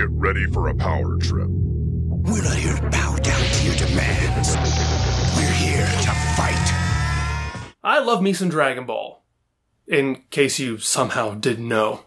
Get ready for a power trip. We're not here to bow down to your demands. We're here to fight. I love me some Dragon Ball. In case you somehow didn't know.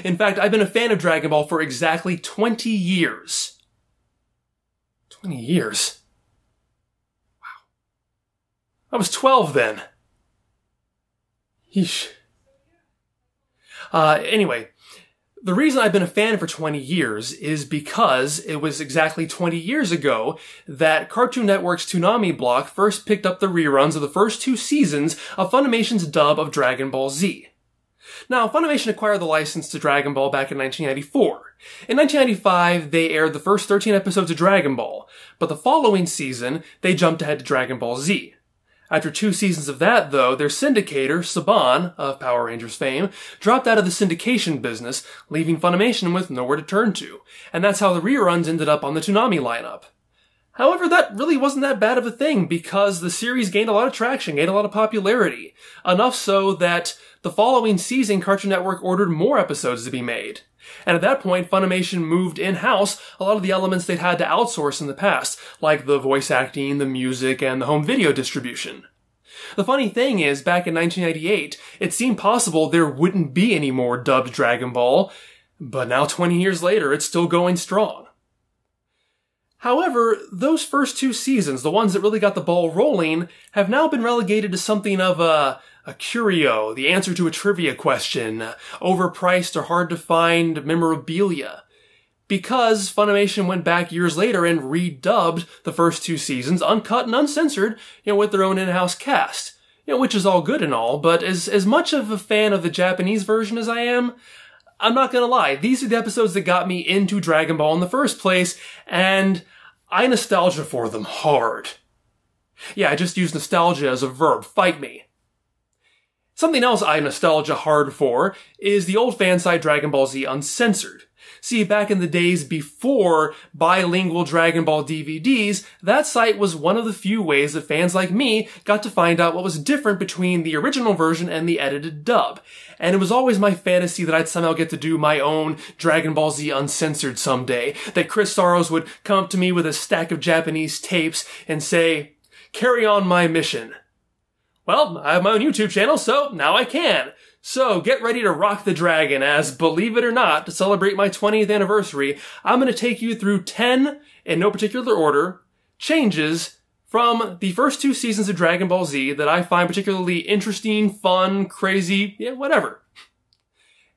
In fact, I've been a fan of Dragon Ball for exactly 20 years. 20 years? Wow. I was 12 then. Yeesh. Anyway, the reason I've been a fan for 20 years is because it was exactly 20 years ago that Cartoon Network's Toonami block first picked up the reruns of the first 2 seasons of Funimation's dub of Dragon Ball Z. Now, Funimation acquired the license to Dragon Ball back in 1994. In 1995, they aired the first 13 episodes of Dragon Ball, but the following season, they jumped ahead to Dragon Ball Z. After 2 seasons of that, though, their syndicator, Saban, of Power Rangers fame, dropped out of the syndication business, leaving Funimation with nowhere to turn to, and that's how the reruns ended up on the Toonami lineup. However, that really wasn't that bad of a thing, because the series gained a lot of traction, gained a lot of popularity, enough so that the following season Cartoon Network ordered more episodes to be made. And at that point, Funimation moved in-house a lot of the elements they'd had to outsource in the past, like the voice acting, the music, and the home video distribution. The funny thing is, back in 1998, it seemed possible there wouldn't be any more dubbed Dragon Ball, but now 20 years later, it's still going strong. However, those first 2 seasons, the ones that really got the ball rolling, have now been relegated to something of a curio, the answer to a trivia question, overpriced or hard to find memorabilia. Because Funimation went back years later and redubbed the first 2 seasons, uncut and uncensored, with their own in-house cast. Which is all good and all, but as much of a fan of the Japanese version as I am, I'm not gonna lie, these are the episodes that got me into Dragon Ball in the first place, and I nostalgia for them hard. Yeah, I just used nostalgia as a verb. Fight me. Something else I nostalgia hard for is the old fan site Dragon Ball Z Uncensored. See, back in the days before bilingual Dragon Ball DVDs, that site was one of the few ways that fans like me got to find out what was different between the original version and the edited dub. And it was always my fantasy that I'd somehow get to do my own Dragon Ball Z Uncensored someday, that Chris Saros would come up to me with a stack of Japanese tapes and say, "Carry on my mission." Well, I have my own YouTube channel, so now I can. So get ready to rock the dragon as, believe it or not, to celebrate my 20th anniversary, I'm going to take you through 10, in no particular order, changes from the first 2 seasons of Dragon Ball Z that I find particularly interesting, fun, crazy, whatever.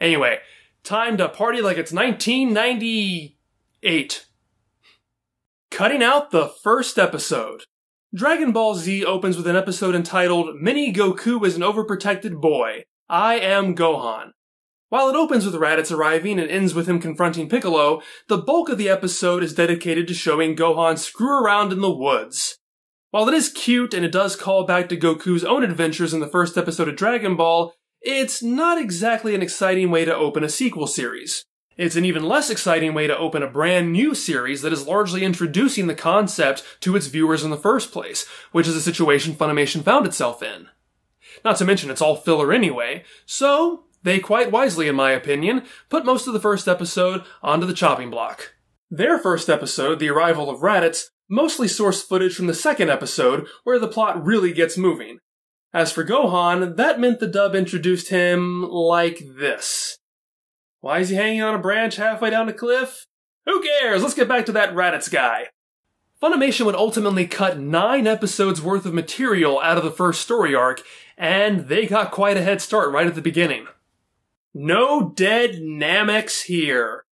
Anyway, time to party like it's 1998. Cutting out the first episode. Dragon Ball Z opens with an episode entitled Mini Goku is an Overprotected Boy. I am Gohan. While it opens with Raditz arriving and ends with him confronting Piccolo, the bulk of the episode is dedicated to showing Gohan screw around in the woods. While it is cute and it does call back to Goku's own adventures in the first episode of Dragon Ball, it's not exactly an exciting way to open a sequel series. It's an even less exciting way to open a brand new series that is largely introducing the concept to its viewers in the first place, which is a situation Funimation found itself in. Not to mention it's all filler anyway, so they quite wisely, in my opinion, put most of the first episode onto the chopping block. Their first episode, The Arrival of Raditz, mostly sourced footage from the second episode, where the plot really gets moving. As for Gohan, that meant the dub introduced him like this. Why is he hanging on a branch halfway down a cliff? Who cares? Let's get back to that Raditz guy. Funimation would ultimately cut 9 episodes worth of material out of the first story arc, and they got quite a head start right at the beginning. No dead Namex here.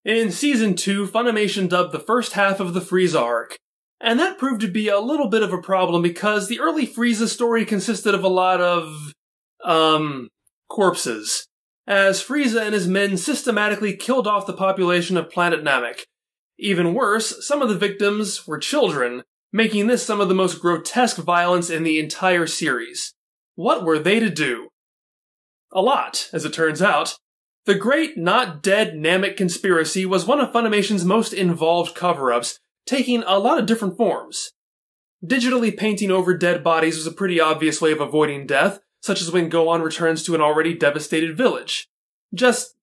In Season 2, Funimation dubbed the first half of the Frieza arc, and that proved to be a little bit of a problem because the early Frieza story consisted of a lot of, corpses, as Frieza and his men systematically killed off the population of planet Namek. Even worse, some of the victims were children, making this some of the most grotesque violence in the entire series. What were they to do? A lot, as it turns out. The Great Not Dead Namek Conspiracy was one of Funimation's most involved cover-ups, taking a lot of different forms. Digitally painting over dead bodies was a pretty obvious way of avoiding death, such as when Gohan returns to an already devastated village. Just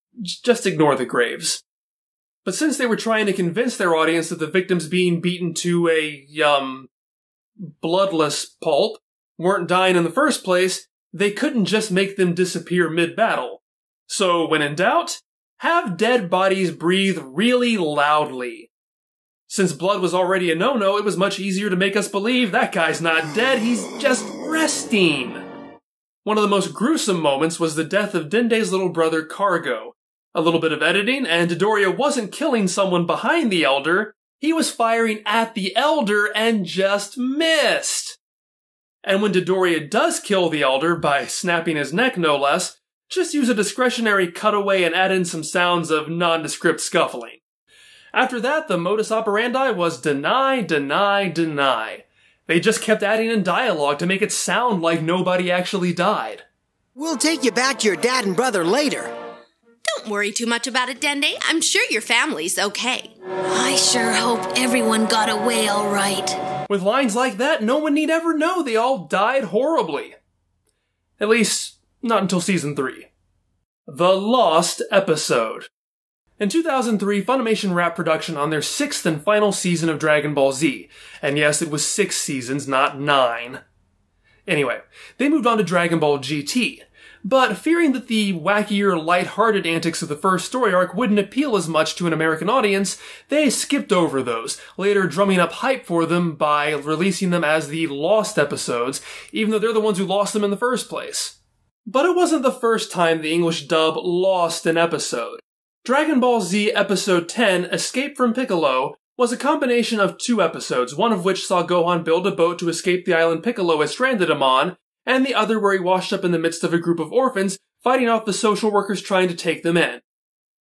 ignore the graves. But since they were trying to convince their audience that the victims being beaten to a, bloodless pulp weren't dying in the first place, they couldn't just make them disappear mid-battle. So, when in doubt, have dead bodies breathe really loudly. Since blood was already a no-no, it was much easier to make us believe that guy's not dead, he's just resting. One of the most gruesome moments was the death of Dende's little brother Cargo. A little bit of editing, and Dodoria wasn't killing someone behind the Elder, he was firing at the Elder and just missed. And when Dodoria does kill the Elder, by snapping his neck no less, just use a discretionary cutaway and add in some sounds of nondescript scuffling. After that, the modus operandi was deny, deny, deny. They just kept adding in dialogue to make it sound like nobody actually died. We'll take you back to your dad and brother later. Don't worry too much about it, Dende. I'm sure your family's okay. I sure hope everyone got away all right. With lines like that, no one need ever know they all died horribly. At least, not until Season 3. The Lost Episode. In 2003, Funimation wrapped production on their 6th and final season of Dragon Ball Z. And yes, it was 6 seasons, not 9. Anyway, they moved on to Dragon Ball GT. But fearing that the wackier, light-hearted antics of the first story arc wouldn't appeal as much to an American audience, they skipped over those, later drumming up hype for them by releasing them as the Lost episodes, even though they're the ones who lost them in the first place. But it wasn't the first time the English dub lost an episode. Dragon Ball Z Episode 10, Escape from Piccolo, was a combination of 2 episodes, one of which saw Gohan build a boat to escape the island Piccolo had stranded him on, and the other where he washed up in the midst of a group of orphans, fighting off the social workers trying to take them in.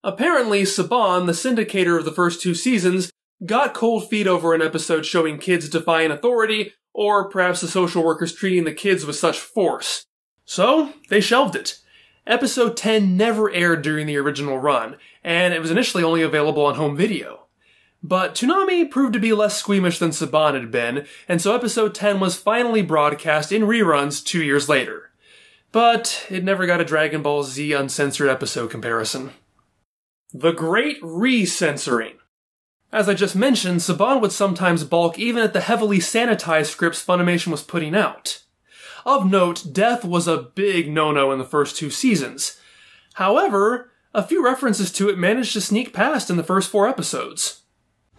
Apparently, Saban, the syndicator of the first 2 seasons, got cold feet over an episode showing kids defying authority, or perhaps the social workers treating the kids with such force. So, they shelved it. Episode 10 never aired during the original run, and it was initially only available on home video. But Toonami proved to be less squeamish than Saban had been, and so episode 10 was finally broadcast in reruns 2 years later. But it never got a Dragon Ball Z uncensored episode comparison. The Great Recensoring. As I just mentioned, Saban would sometimes balk even at the heavily sanitized scripts Funimation was putting out. Of note, death was a big no-no in the first 2 seasons. However, a few references to it managed to sneak past in the first 4 episodes.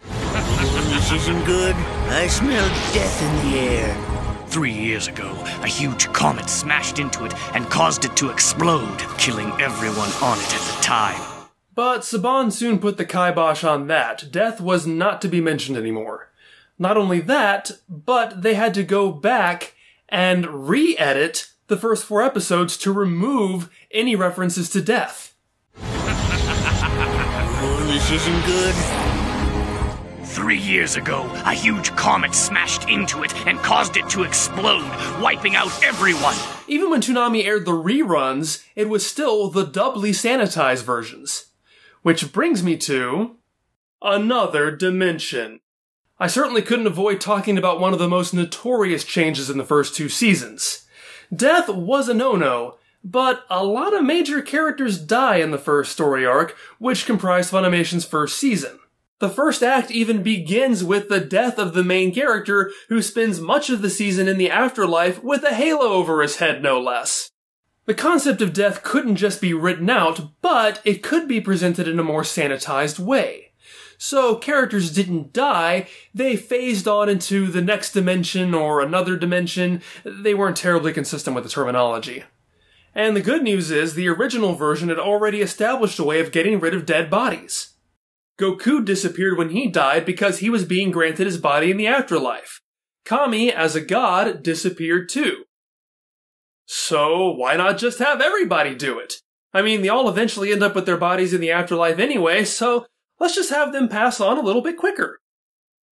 This isn't good. I smell death in the air. 3 years ago, a huge comet smashed into it and caused it to explode, killing everyone on it at the time. But Saban soon put the kibosh on that. Death was not to be mentioned anymore. Not only that, but they had to go back and re-edit the first 4 episodes to remove any references to death. Oh, this isn't good. 3 years ago, a huge comet smashed into it and caused it to explode, wiping out everyone. Even when Toonami aired the reruns, it was still the doubly sanitized versions. Which brings me to another dimension. I certainly couldn't avoid talking about one of the most notorious changes in the first 2 seasons. Death was a no-no, but a lot of major characters die in the first story arc, which comprised Funimation's first season. The first act even begins with the death of the main character, who spends much of the season in the afterlife with a halo over his head, no less. The concept of death couldn't just be written out, but it could be presented in a more sanitized way. So characters didn't die, they phased on into the next dimension or another dimension. They weren't terribly consistent with the terminology. And the good news is, the original version had already established a way of getting rid of dead bodies. Goku disappeared when he died because he was being granted his body in the afterlife. Kami, as a god, disappeared too. So why not just have everybody do it? I mean, they all eventually end up with their bodies in the afterlife anyway, so let's just have them pass on a little bit quicker.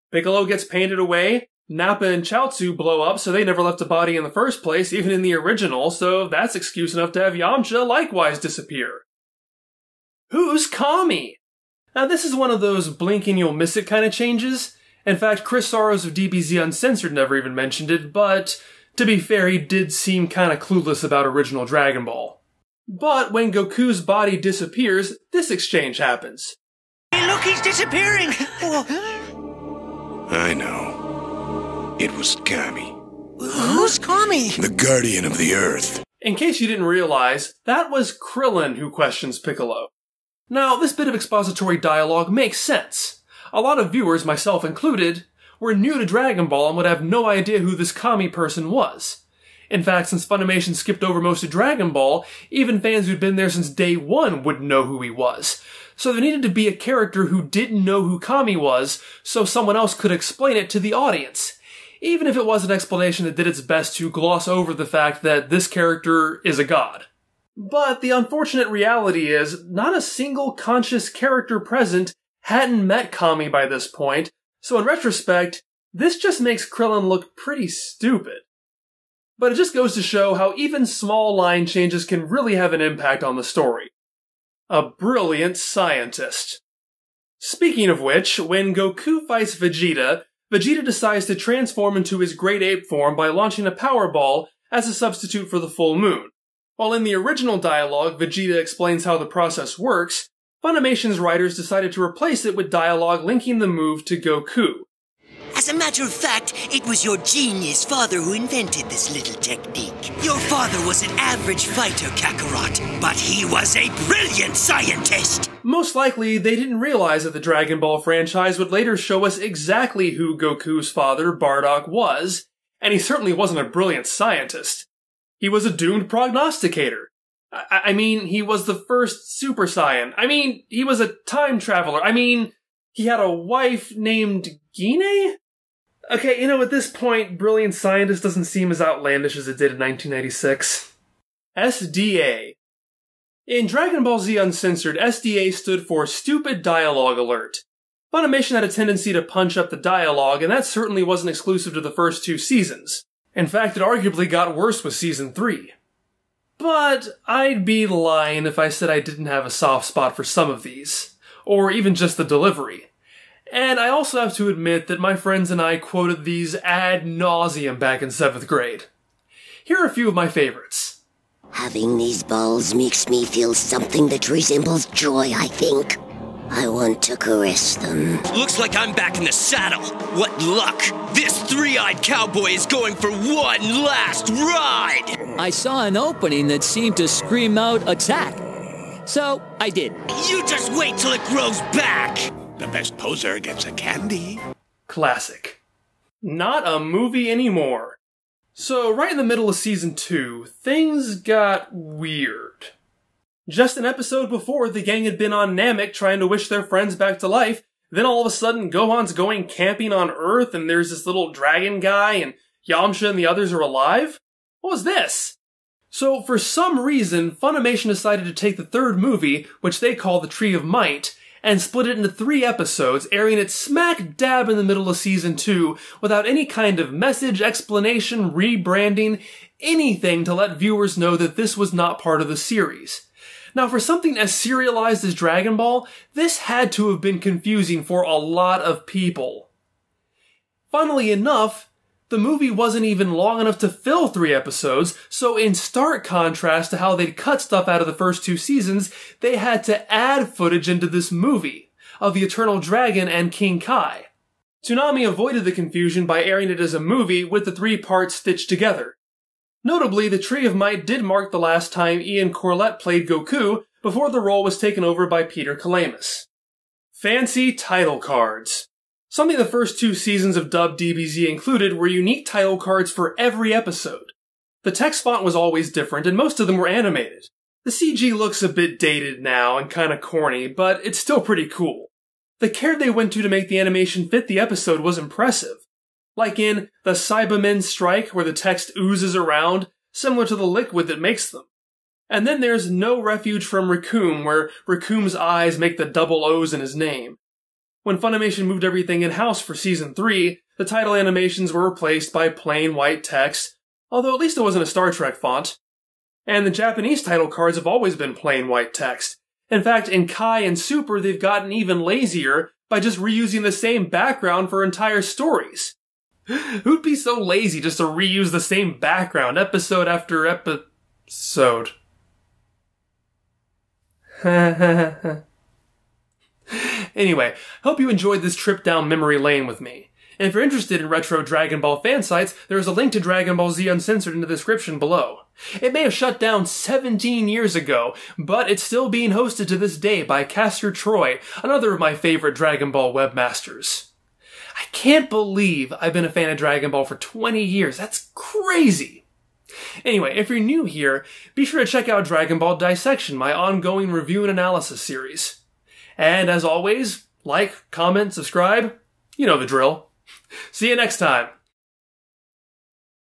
Piccolo gets painted away, Nappa and Chaozu blow up so they never left a body in the first place, even in the original, so that's excuse enough to have Yamcha likewise disappear. Who's Kami? Now this is one of those blink and you'll miss it kind of changes. In fact, Chris Soros of DBZ Uncensored never even mentioned it, but to be fair, he did seem kind of clueless about original Dragon Ball. But when Goku's body disappears, this exchange happens. Hey, look Look, he's disappearing! I know. It was Kami, Who's Kami? the guardian of the Earth. In case you didn't realize, that was Krillin who questions Piccolo. Now, this bit of expository dialogue makes sense. A lot of viewers, myself included, were new to Dragon Ball and would have no idea who this Kami person was. In fact, since Funimation skipped over most of Dragon Ball, even fans who'd been there since day one wouldn't know who he was. So there needed to be a character who didn't know who Kami was, so someone else could explain it to the audience. Even if it was an explanation that did its best to gloss over the fact that this character is a god. But the unfortunate reality is, not a single conscious character present hadn't met Kami by this point, so in retrospect, this just makes Krillin look pretty stupid. But it just goes to show how even small line changes can really have an impact on the story. A brilliant scientist. Speaking of which, when Goku fights Vegeta, Vegeta decides to transform into his Great Ape form by launching a Power Ball as a substitute for the full moon. While in the original dialogue, Vegeta explains how the process works, Funimation's writers decided to replace it with dialogue linking the move to Goku. As a matter of fact, it was your genius father who invented this little technique. Your father was an average fighter, Kakarot, but he was a brilliant scientist! Most likely, they didn't realize that the Dragon Ball franchise would later show us exactly who Goku's father, Bardock, was, and he certainly wasn't a brilliant scientist. He was a doomed prognosticator. I mean, he was the first Super Saiyan. I mean, he was a time traveler. I mean, he had a wife named Gine? Okay, at this point, brilliant scientist doesn't seem as outlandish as it did in 1996. SDA. In Dragon Ball Z Uncensored, SDA stood for Stupid Dialogue Alert. Funimation had a tendency to punch up the dialogue, and that certainly wasn't exclusive to the first two seasons. In fact, it arguably got worse with Season 3. But I'd be lying if I said I didn't have a soft spot for some of these, or even just the delivery. And I also have to admit that my friends and I quoted these ad nauseum back in 7th grade. Here are a few of my favorites. Having these balls makes me feel something that resembles joy, I think. I want to caress them. Looks like I'm back in the saddle. What luck! This three-eyed cowboy is going for one last ride! I saw an opening that seemed to scream out attack. So, I did. You just wait till it grows back! The best poser gets a candy. Classic. Not a movie anymore. So, right in the middle of Season 2, things got weird. Just an episode before, the gang had been on Namek trying to wish their friends back to life. Then all of a sudden, Gohan's going camping on Earth, and there's this little dragon guy, and Yamcha and the others are alive? What was this? So, for some reason, Funimation decided to take the third movie, which they call The Tree of Might, and split it into 3 episodes, airing it smack dab in the middle of Season 2, without any kind of message, explanation, rebranding, anything to let viewers know that this was not part of the series. Now, for something as serialized as Dragon Ball, this had to have been confusing for a lot of people. Funnily enough, the movie wasn't even long enough to fill 3 episodes, so in stark contrast to how they'd cut stuff out of the first 2 seasons, they had to add footage into this movie of the Eternal Dragon and King Kai. Toonami avoided the confusion by airing it as a movie with the 3 parts stitched together. Notably, The Tree of Might did mark the last time Ian Corlett played Goku before the role was taken over by Peter Kalamis. Fancy title cards. Something the first 2 seasons of dubbed DBZ included were unique title cards for every episode. The text font was always different, and most of them were animated. The CG looks a bit dated now and kinda corny, but it's still pretty cool. The care they went to make the animation fit the episode was impressive. Like in the Cybermen Strike, where the text oozes around, similar to the liquid that makes them. And then there's No Refuge from Recoome, where Recoom's eyes make the double O's in his name. When Funimation moved everything in-house for Season 3, the title animations were replaced by plain white text, although at least it wasn't a Star Trek font. And the Japanese title cards have always been plain white text. In fact, in Kai and Super, they've gotten even lazier by just reusing the same background for entire stories. Who'd be so lazy just to reuse the same background episode after episode? Anyway, hope you enjoyed this trip down memory lane with me. And if you're interested in retro Dragon Ball fan sites, there is a link to Dragon Ball Z Uncensored in the description below. It may have shut down 17 years ago, but it's still being hosted to this day by Castor Troy, another of my favorite Dragon Ball webmasters. I can't believe I've been a fan of Dragon Ball for 20 years. That's crazy. Anyway, if you're new here, be sure to check out Dragon Ball Dissection, my ongoing review and analysis series. And as always, like, comment, subscribe. You know the drill. See you next time.